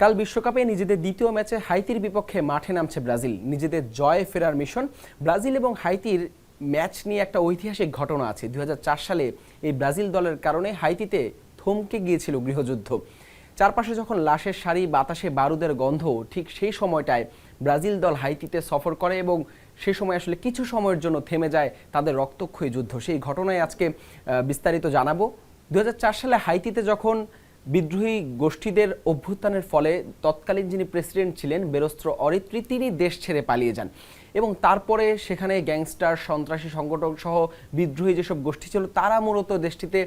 কাল বিশ্বকাপে নিজেদের দ্বিতীয় ম্যাচে হাইতির বিপক্ষে মাঠে নামছে ব্রাজিল। নিজেদের জয়ে ফেরার মিশন। ব্রাজিল এবং হাইতির ম্যাচ নিয়ে একটা ঐতিহাসিক ঘটনা আছে। 2004 সালে এই ব্রাজিল দলের কারণে হাইতিতে থমকে গিয়েছিল গৃহযুদ্ধ। চারপাশে যখন লাশের সারি, বাতাসে বারুদের গন্ধ, ঠিক সেই সময়টায় ব্রাজিল দল হাইতিতে সফর করে এবং সে সময় আসলে কিছু সময়ের জন্য থেমে যায় তাদের রক্তক্ষয়ী যুদ্ধ। সেই ঘটনায় আজকে বিস্তারিত জানাবো। 2004 সালে হাইতিতে যখন বিদ্রোহী গোষ্ঠীদের অভ্যুত্থানের ফলে তৎকালীন যিনি প্রেসিডেন্ট ছিলেন বেরোস্ত্র অরিত্রি, তিনি দেশ ছেড়ে পালিয়ে যান এবং তারপরে সেখানে গ্যাংস্টার, সন্ত্রাসী সংগঠন সহ বিদ্রোহী যেসব গোষ্ঠী ছিল তারা মূলত দেশটিতে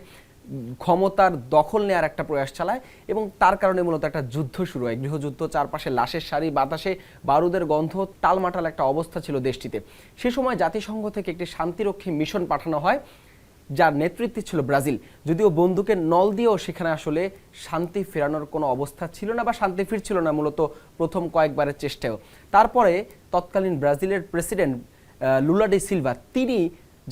ক্ষমতার দখল নেওয়ার একটা প্রয়াস চালায় এবং তার কারণে মূলত একটা যুদ্ধ শুরু হয়, গৃহযুদ্ধ। চারপাশে লাশের সারি, বাতাসে বারুদের গন্ধ, টালমাটাল একটা অবস্থা ছিল দেশটিতে। সে সময় জাতিসংঘ থেকে একটি শান্তিরক্ষী মিশন পাঠানো হয়, যার নেতৃত্বে ছিল ব্রাজিল। যদিও বন্দুকের নল দিয়েও সেখানে আসলে শান্তি ফেরানোর কোনো অবস্থা ছিল না বা শান্তি ফিরছিল না মূলত প্রথম কয়েকবারের চেষ্টায়ও। তারপরে তৎকালীন ব্রাজিলের প্রেসিডেন্ট লুলা ডি সিলভা, তিনি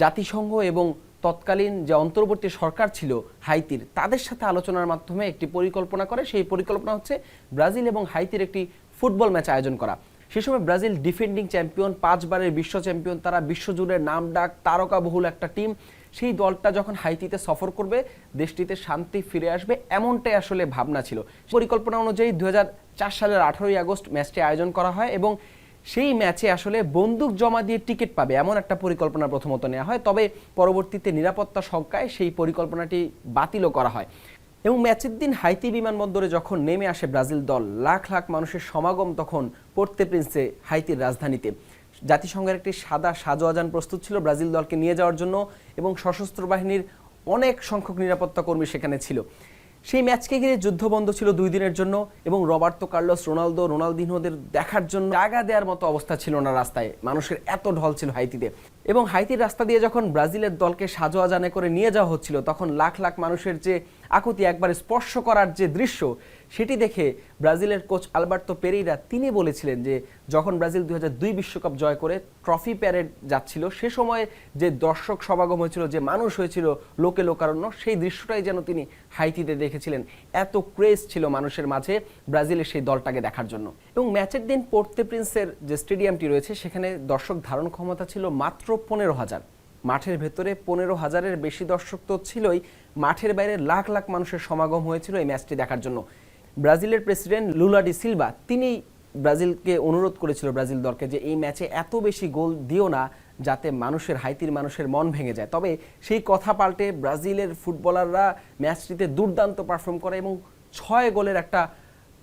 জাতিসংঘ এবং তৎকালীন যে অন্তর্বর্তী সরকার ছিল হাইতির, তাদের সাথে আলোচনার মাধ্যমে একটি পরিকল্পনা করে। সেই পরিকল্পনা হচ্ছে ব্রাজিল এবং হাইতির একটি ফুটবল ম্যাচ আয়োজন করা। সে সময় ব্রাজিল ডিফেন্ডিং চ্যাম্পিয়ন, 5 বারের বিশ্ব চ্যাম্পিয়ন, তারা বিশ্বজুড়ে নাম ডাক, তারকা বহুল একটা টিম। সেই দলটা যখন হাইতিতে সফর করবে, দেশটিতে শান্তি ফিরে আসবে, এমনটাই আসলে ভাবনা ছিল। পরিকল্পনা অনুযায়ী 2004 সালের 18ই আগস্ট ম্যাচটি আয়োজন করা হয় এবং সেই ম্যাচে আসলে বন্দুক জমা দিয়ে টিকিট পাবে এমন একটা পরিকল্পনা প্রথমত নেওয়া হয়। তবে পরবর্তীতে নিরাপত্তা শঙ্কায় সেই পরিকল্পনাটি বাতিলও করা হয় এবং ম্যাচের দিন হাইতি বিমানবন্দরে যখন নেমে আসে ব্রাজিল দল, লাখ লাখ মানুষের সমাগম তখন পোর্তে প্রিন্সে, হাইতির রাজধানীতে। জাতিসংঘের একটি সাদা সাজোয়াজান প্রস্তুত ছিল ব্রাজিল দলকে নিয়ে যাওয়ার জন্য এবং সশস্ত্র বাহিনীর অনেক সংখ্যক নিরাপত্তা কর্মী সেখানে ছিল। সেই ম্যাচকে ঘিরে যুদ্ধ বন্ধ ছিল 2 দিনের জন্য এবং রবার্তো কার্লোস, রোনালদো, রোনালদিনহোদের দেখার জন্য জায়গা দেওয়ার মতো অবস্থা ছিল না রাস্তায়। মানুষের এত ঢল ছিল হাইতিতে এবং হাইতির রাস্তা দিয়ে যখন ব্রাজিলের দলকে সাজোয়াজানে করে নিয়ে যাওয়া হচ্ছিল, তখন লাখ লাখ মানুষের যে আকুতি, একবার স্পর্শ করার যে দৃশ্য, সেটি দেখে ব্রাজিলের কোচ আলবার্তো পেরেইরা তিনি বলেছিলেন যে যখন ব্রাজিল 2002 বিশ্বকাপ জয় করে ট্রফি প্যারেড যাচ্ছিল, সে সময় যে দর্শক সমাগম হয়েছিল, যে মানুষ হয়েছিল লোকে লোকারণ্য, সেই দৃশ্যটাই যেন তিনি হাইতিতে দেখেছিলেন। এত ক্রেজ ছিল মানুষের মাঝে ব্রাজিলের সেই দলটাকে দেখার জন্য। এবং ম্যাচের দিন পোর্তে প্রিন্সের যে স্টেডিয়ামটি রয়েছে, সেখানে দর্শক ধারণ ক্ষমতা ছিল মাত্র 15,000। মাঠের ভেতরে 15,000-এর বেশি দর্শক তো ছিলই, মাঠের বাইরে লাখ লাখ মানুষের সমাগম হয়েছিল এই ম্যাচটি দেখার জন্য। ব্রাজিলের প্রেসিডেন্ট লুলা ডি সিলভা, তিনি ব্রাজিলকে অনুরোধ করেছিল, ব্রাজিল দলকে, যে এই ম্যাচে এত বেশি গোল দিও না যাতে হাইতির মানুষের মন ভেঙে যায়। তবে সেই কথা পাল্টে ব্রাজিলের ফুটবলাররা ম্যাচটিতে দুর্দান্ত পারফর্ম করে এবং 6 গোলের একটা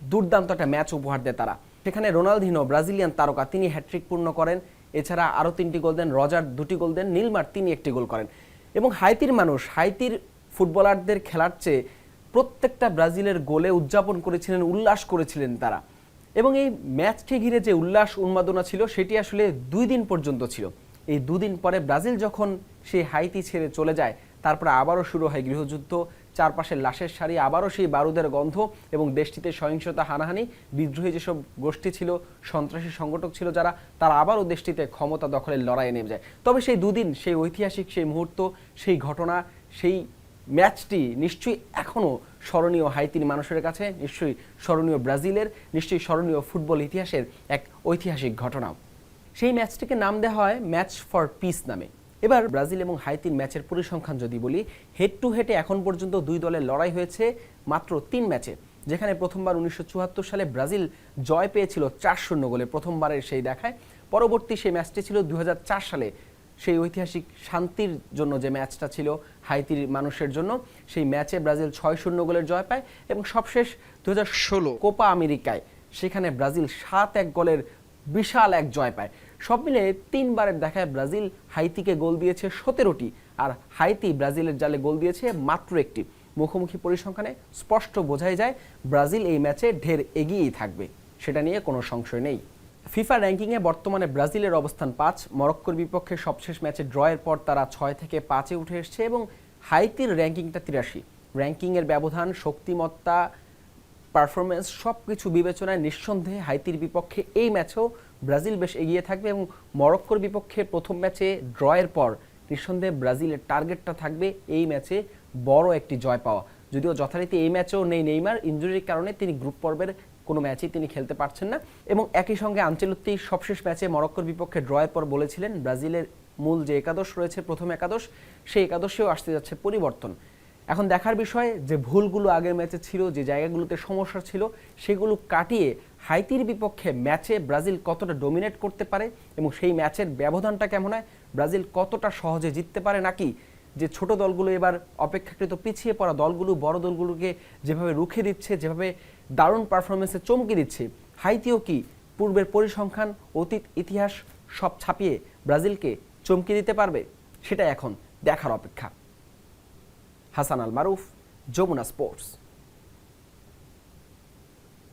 দুর্দান্ত একটা ম্যাচ উপহার দেয় তারা। সেখানে রোনালদিনহো, ব্রাজিলিয়ান তারকা, তিনি হ্যাট্রিক পূর্ণ করেন। এছাড়া আরও 3টি গোল দেন, রজার 2টি গোল দেন, নিলমার তিনি 1টি গোল করেন। এবং হাইতির মানুষ, হাইতির ফুটবলারদের খেলার চেয়ে প্রত্যেকটা ব্রাজিলের গোলে উদযাপন করেছিলেন, উল্লাস করেছিলেন তারা। এবং এই ম্যাচকে ঘিরে যে উল্লাস উন্মাদনা ছিল, সেটি আসলে 2 দিন পর্যন্ত ছিল। এই 2 দিন পরে ব্রাজিল যখন সেই হাইতি ছেড়ে চলে যায়, তারপরে আবারও শুরু হয় গৃহযুদ্ধ। চারপাশে লাশের সারি, আবারও সেই বারুদের গন্ধ এবং দেশটিতে সহিংসতা, হানাহানি। বিদ্রোহী যেসব গোষ্ঠী ছিল, সন্ত্রাসী সংগঠক ছিল যারা, তারা আবারও দেশটিতে ক্ষমতা দখলের লড়াইয়ে নেমে যায়। তবে সেই 2 দিন, সেই ঐতিহাসিক সেই মুহূর্ত, সেই ঘটনা, সেই ম্যাচটি নিশ্চয়ই এখনও স্মরণীয় হাইতির মানুষের কাছে, নিশ্চয়ই স্মরণীয় ব্রাজিলের, নিশ্চয়ই স্মরণীয় ফুটবল ইতিহাসের এক ঐতিহাসিক ঘটনা। সেই ম্যাচটিকে নাম দেওয়া হয় ম্যাচ ফর পিস নামে। এবার ব্রাজিল এবং হাইতির ম্যাচের পরিসংখ্যান যদি বলি, হেড টু হেডে এখন পর্যন্ত 2 দলের লড়াই হয়েছে মাত্র 3 ম্যাচে। যেখানে প্রথমবার 1974 সালে ব্রাজিল জয় পেয়েছিল 4-0 গোলে, প্রথমবারের সেই দেখায়। পরবর্তী সেই ম্যাচটি ছিল 2004 সালে, সেই ঐতিহাসিক শান্তির জন্য যে ম্যাচটা ছিল হাইতির মানুষের জন্য। সেই ম্যাচে ব্রাজিল 6-0 গোলের জয় পায় এবং সবশেষ 2016 কোপা আমেরিকায়, সেখানে ব্রাজিল 7-1 গোলের বিশাল এক জয় পায়। সব মিলে 3 বারের দেখায় ব্রাজিল হাইতিকে গোল দিয়েছে 17টি, আর হাইতি ব্রাজিলের জালে গোল দিয়েছে মাত্র 1টি। মুখোমুখি পরিসংখ্যানে স্পষ্ট বোঝাই যায় ব্রাজিল এই ম্যাচে ঢের এগিয়েই থাকবে, সেটা নিয়ে কোনো সংশয় নেই। ফিফা র্যাঙ্কিংয়ে বর্তমানে ব্রাজিলের অবস্থান 5। মরক্কোর বিপক্ষে সবশেষ ম্যাচে ড্রয়ের পর তারা 6 থেকে 5-এ উঠে এসছে এবং হাইতির র্যাঙ্কিংটা 83। র্যাঙ্কিংয়ের ব্যবধান, শক্তিমত্তা, পারফরমেন্স সব কিছু বিবেচনায় নিঃসন্দেহে হাইতির বিপক্ষে এই ম্যাচেও ব্রাজিল বেশ এগিয়ে থাকবে এবং মরক্কোর বিপক্ষে প্রথম ম্যাচে ড্রয়ের পর নিঃসন্দেহে ব্রাজিলের টার্গেটটা থাকবে এই ম্যাচে বড় একটি জয় পাওয়া। যদিও যথারীতি এই ম্যাচেও নেই নেইমার, ইনজুরির কারণে তিনি গ্রুপ পর্বের কোনো ম্যাচেই তিনি খেলতে পারছেন না। এবং একই সঙ্গে আনচেলত্তি সবশেষ ম্যাচে মরক্কোর বিপক্ষে ড্রয়ের পর বলেছিলেন ব্রাজিলের মূল যে একাদশ রয়েছে, প্রথম একাদশ, সেই একাদশেও আসতে যাচ্ছে পরিবর্তন। এখন দেখার বিষয় যে ভুলগুলো আগের ম্যাচে ছিল, যে জায়গাগুলোতে সমস্যা ছিল, সেগুলো কাটিয়ে হাইতির বিপক্ষে ম্যাচে ব্রাজিল কতটা ডমিনেট করতে পারে এবং সেই ম্যাচের ব্যবধানটা কেমন হয়, ব্রাজিল কতটা সহজে জিততে পারে, নাকি যে ছোট দলগুলো এবার অপেক্ষাকৃত পিছিয়ে পড়া দলগুলো বড় দলগুলোকে যেভাবে রুখে দিচ্ছে, যেভাবে দারুণ পারফরমেন্সে চমকে দিচ্ছে, হাইতিও কি পূর্বের পরিসংখ্যান, অতীত, ইতিহাস সব ছাপিয়ে ব্রাজিলকে চমকে দিতে পারবে, সেটা এখন দেখার অপেক্ষা। হাসান আল মারুফ, যমুনা স্পোর্টস।